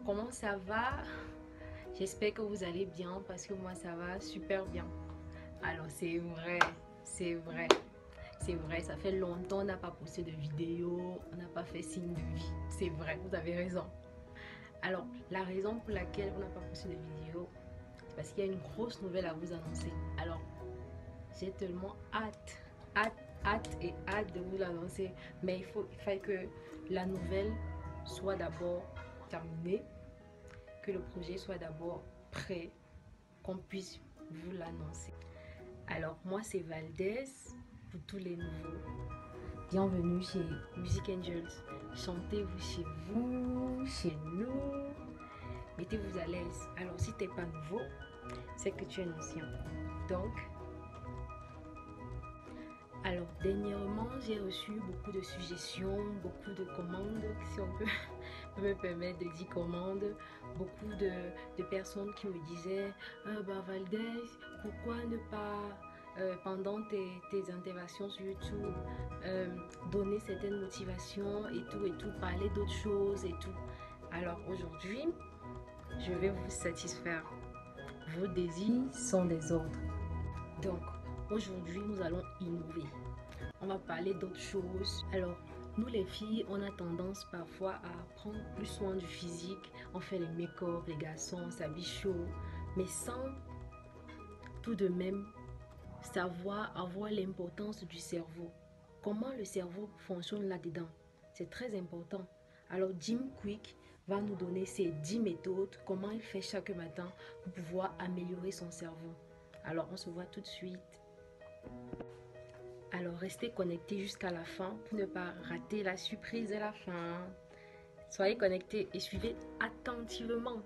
comment ça va? J'espère que vous allez bien parce que moi ça va super bien. Alors c'est vrai, c'est vrai, c'est vrai, ça fait longtemps on n'a pas posté de vidéo, on n'a pas fait signe de vie. C'est vrai, vous avez raison. Alors la raison pour laquelle on n'a pas posté de vidéo, c'est parce qu'il y a une grosse nouvelle à vous annoncer. Alors j'ai tellement hâte de vous l'annoncer, mais il faut que la nouvelle soit d'abord terminée, que le projet soit d'abord prêt, qu'on puisse vous l'annoncer. Alors moi c'est Valdez pour tous les nouveaux. Bienvenue chez Music Angels. Chantez-vous chez vous, chez nous. Mettez-vous à l'aise. Alors si t'es pas nouveau, c'est que tu es ancien. Donc, alors dernièrement j'ai reçu beaucoup de suggestions, beaucoup de commandes, si on peut me permettre de dire commandes, beaucoup de personnes qui me disaient Valdez, pourquoi ne pas pendant tes interventions sur YouTube donner certaines motivations et tout, parler d'autres choses et tout. Alors aujourd'hui je vais vous satisfaire, vos désirs sont des ordres. Donc aujourd'hui, nous allons innover. On va parler d'autres choses. Alors, nous les filles, on a tendance parfois à prendre plus soin du physique. On fait les make-up, les garçons, on s'habille chaud. Mais sans tout de même savoir avoir l'importance du cerveau. Comment le cerveau fonctionne là-dedans. C'est très important. Alors, Jim Kwik va nous donner ses 10 méthodes. Comment il fait chaque matin pour pouvoir améliorer son cerveau. Alors, on se voit tout de suite. Alors restez connectés jusqu'à la fin pour ne pas rater la surprise de la fin. Soyez connectés et suivez attentivement.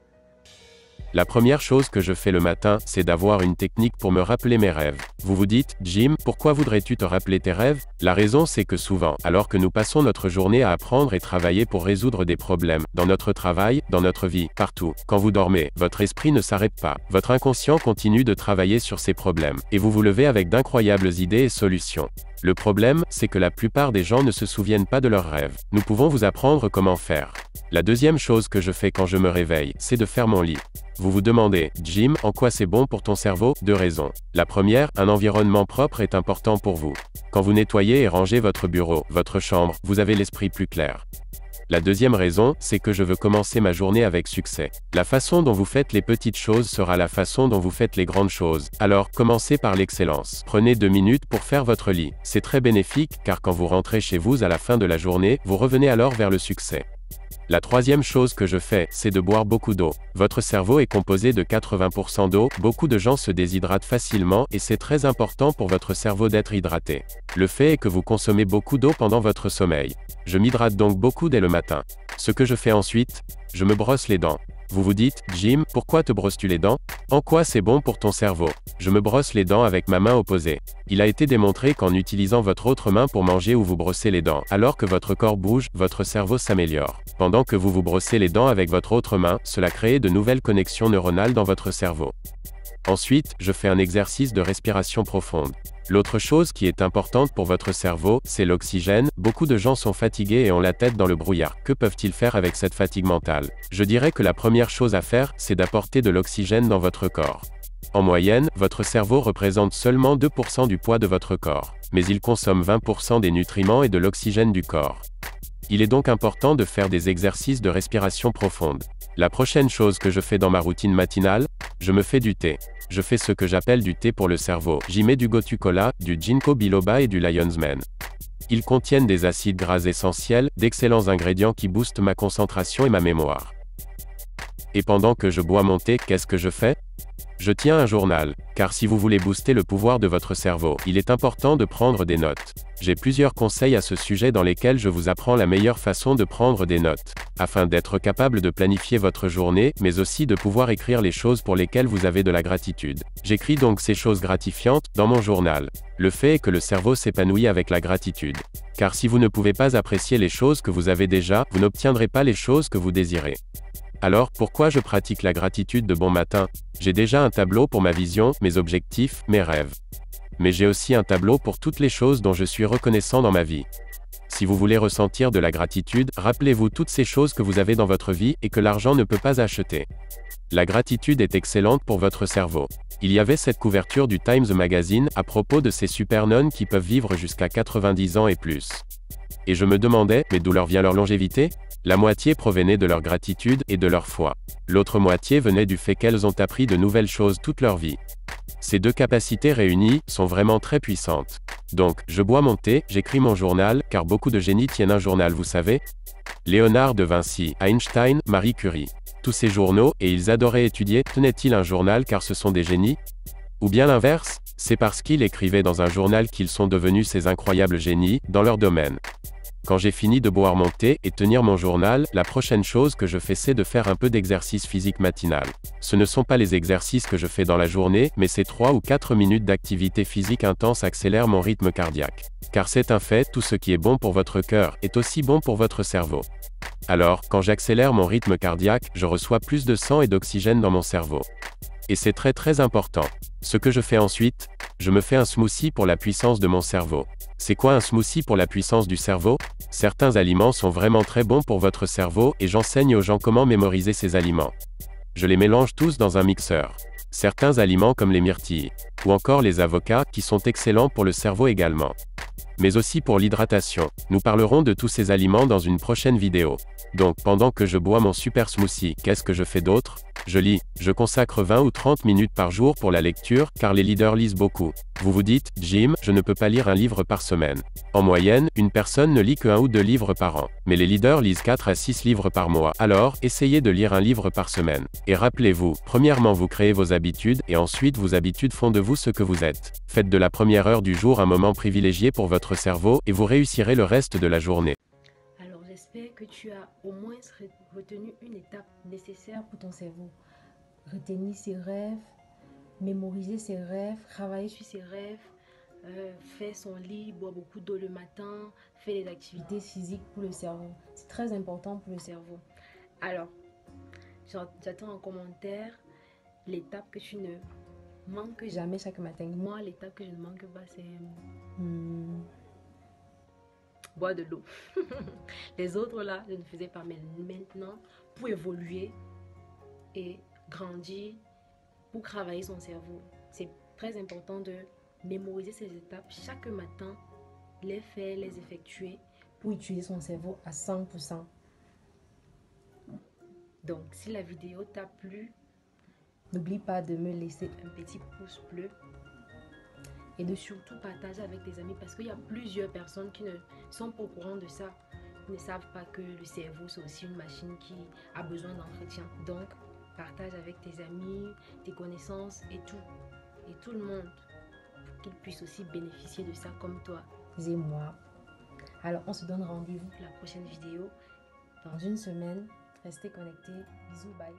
La première chose que je fais le matin, c'est d'avoir une technique pour me rappeler mes rêves. Vous vous dites, Jim, pourquoi voudrais-tu te rappeler tes rêves? La raison c'est que souvent, alors que nous passons notre journée à apprendre et travailler pour résoudre des problèmes, dans notre travail, dans notre vie, partout, quand vous dormez, votre esprit ne s'arrête pas. Votre inconscient continue de travailler sur ces problèmes, et vous vous levez avec d'incroyables idées et solutions. Le problème, c'est que la plupart des gens ne se souviennent pas de leurs rêves. Nous pouvons vous apprendre comment faire. La deuxième chose que je fais quand je me réveille, c'est de faire mon lit. Vous vous demandez, Jim, en quoi c'est bon pour ton cerveau? Deux raisons. La première, un environnement propre est important pour vous. Quand vous nettoyez et rangez votre bureau, votre chambre, vous avez l'esprit plus clair. La deuxième raison, c'est que je veux commencer ma journée avec succès. La façon dont vous faites les petites choses sera la façon dont vous faites les grandes choses. Alors, commencez par l'excellence. Prenez 2 minutes pour faire votre lit. C'est très bénéfique, car quand vous rentrez chez vous à la fin de la journée, vous revenez alors vers le succès. La troisième chose que je fais, c'est de boire beaucoup d'eau. Votre cerveau est composé de 80% d'eau, beaucoup de gens se déshydratent facilement et c'est très important pour votre cerveau d'être hydraté. Le fait est que vous consommez beaucoup d'eau pendant votre sommeil. Je m'hydrate donc beaucoup dès le matin. Ce que je fais ensuite, je me brosse les dents. Vous vous dites, Jim, pourquoi te brosses-tu les dents? En quoi c'est bon pour ton cerveau? Je me brosse les dents avec ma main opposée. Il a été démontré qu'en utilisant votre autre main pour manger ou vous brosser les dents, alors que votre corps bouge, votre cerveau s'améliore. Pendant que vous vous brossez les dents avec votre autre main, cela crée de nouvelles connexions neuronales dans votre cerveau. Ensuite, je fais un exercice de respiration profonde. L'autre chose qui est importante pour votre cerveau, c'est l'oxygène. Beaucoup de gens sont fatigués et ont la tête dans le brouillard. Que peuvent-ils faire avec cette fatigue mentale? Je dirais que la première chose à faire, c'est d'apporter de l'oxygène dans votre corps. En moyenne, votre cerveau représente seulement 2% du poids de votre corps, mais il consomme 20% des nutriments et de l'oxygène du corps. Il est donc important de faire des exercices de respiration profonde. La prochaine chose que je fais dans ma routine matinale, je me fais du thé. Je fais ce que j'appelle du thé pour le cerveau. J'y mets du Gotu Kola, du Ginkgo biloba et du Lion's Mane. Ils contiennent des acides gras essentiels, d'excellents ingrédients qui boostent ma concentration et ma mémoire. Et pendant que je bois mon thé, qu'est-ce que je fais? Je tiens un journal, car si vous voulez booster le pouvoir de votre cerveau, il est important de prendre des notes. J'ai plusieurs conseils à ce sujet dans lesquels je vous apprends la meilleure façon de prendre des notes, afin d'être capable de planifier votre journée, mais aussi de pouvoir écrire les choses pour lesquelles vous avez de la gratitude. J'écris donc ces choses gratifiantes dans mon journal. Le fait est que le cerveau s'épanouit avec la gratitude. Car si vous ne pouvez pas apprécier les choses que vous avez déjà, vous n'obtiendrez pas les choses que vous désirez. Alors, pourquoi je pratique la gratitude de bon matin? J'ai déjà un tableau pour ma vision, mes objectifs, mes rêves. Mais j'ai aussi un tableau pour toutes les choses dont je suis reconnaissant dans ma vie. Si vous voulez ressentir de la gratitude, rappelez-vous toutes ces choses que vous avez dans votre vie et que l'argent ne peut pas acheter. La gratitude est excellente pour votre cerveau. Il y avait cette couverture du Times Magazine à propos de ces super nonnes qui peuvent vivre jusqu'à 90 ans et plus. Et je me demandais, mais d'où leur vient leur longévité? La moitié provenait de leur gratitude et de leur foi. L'autre moitié venait du fait qu'elles ont appris de nouvelles choses toute leur vie. Ces deux capacités réunies sont vraiment très puissantes. Donc, je bois mon thé, j'écris mon journal, car beaucoup de génies tiennent un journal, vous savez. Léonard de Vinci, Einstein, Marie Curie. Tous ces journaux, et ils adoraient étudier, tenaient-ils un journal car ce sont des génies? Ou bien l'inverse, c'est parce qu'ils écrivaient dans un journal qu'ils sont devenus ces incroyables génies, dans leur domaine. Quand j'ai fini de boire mon thé et tenir mon journal, la prochaine chose que je fais c'est de faire un peu d'exercice physique matinal. Ce ne sont pas les exercices que je fais dans la journée, mais ces 3 ou 4 minutes d'activité physique intense accélèrent mon rythme cardiaque. Car c'est un fait, tout ce qui est bon pour votre cœur est aussi bon pour votre cerveau. Alors, quand j'accélère mon rythme cardiaque, je reçois plus de sang et d'oxygène dans mon cerveau. Et c'est très très important. Ce que je fais ensuite, je me fais un smoothie pour la puissance de mon cerveau. C'est quoi un smoothie pour la puissance du cerveau? Certains aliments sont vraiment très bons pour votre cerveau et j'enseigne aux gens comment mémoriser ces aliments. Je les mélange tous dans un mixeur. Certains aliments comme les myrtilles, ou encore les avocats, qui sont excellents pour le cerveau également. Mais aussi pour l'hydratation. Nous parlerons de tous ces aliments dans une prochaine vidéo. Donc, pendant que je bois mon super smoothie, qu'est-ce que je fais d'autre? Je lis. Je consacre 20 ou 30 minutes par jour pour la lecture, car les leaders lisent beaucoup. Vous vous dites, Jim, je ne peux pas lire un livre par semaine. En moyenne, une personne ne lit que 1 ou 2 livres par an. Mais les leaders lisent 4 à 6 livres par mois. Alors, essayez de lire un livre par semaine. Et rappelez-vous, premièrement vous créez vos habitudes, et ensuite vos habitudes font de vous ce que vous êtes. Faites de la première heure du jour un moment privilégié pour votre cerveau, et vous réussirez le reste de la journée. Alors j'espère que tu as au moins retenu une étape nécessaire pour ton cerveau. Retenir ses rêves, mémoriser ses rêves, travailler sur ses rêves, faire son lit, boire beaucoup d'eau le matin, faire des activités physiques pour le cerveau. C'est très important pour le cerveau. Alors, j'attends en commentaire l'étape que tu ne manques jamais chaque matin. Moi, l'étape que je ne manque pas, c'est boire de l'eau. Les autres là, je ne faisais pas. Mais maintenant, pour évoluer et grandir, pour travailler son cerveau, c'est très important de mémoriser ces étapes chaque matin, les faire, les effectuer pour utiliser son cerveau à 100%. Donc, si la vidéo t'a plu, n'oublie pas de me laisser un petit pouce bleu et de surtout partager avec tes amis parce qu'il y a plusieurs personnes qui ne sont pas au courant de ça. Ils ne savent pas que le cerveau, c'est aussi une machine qui a besoin d'entretien. Donc, partage avec tes amis, tes connaissances et tout le monde pour qu'ils puissent aussi bénéficier de ça comme toi et moi. Alors, on se donne rendez-vous pour la prochaine vidéo dans une semaine. Restez connectés. Bisous, bye.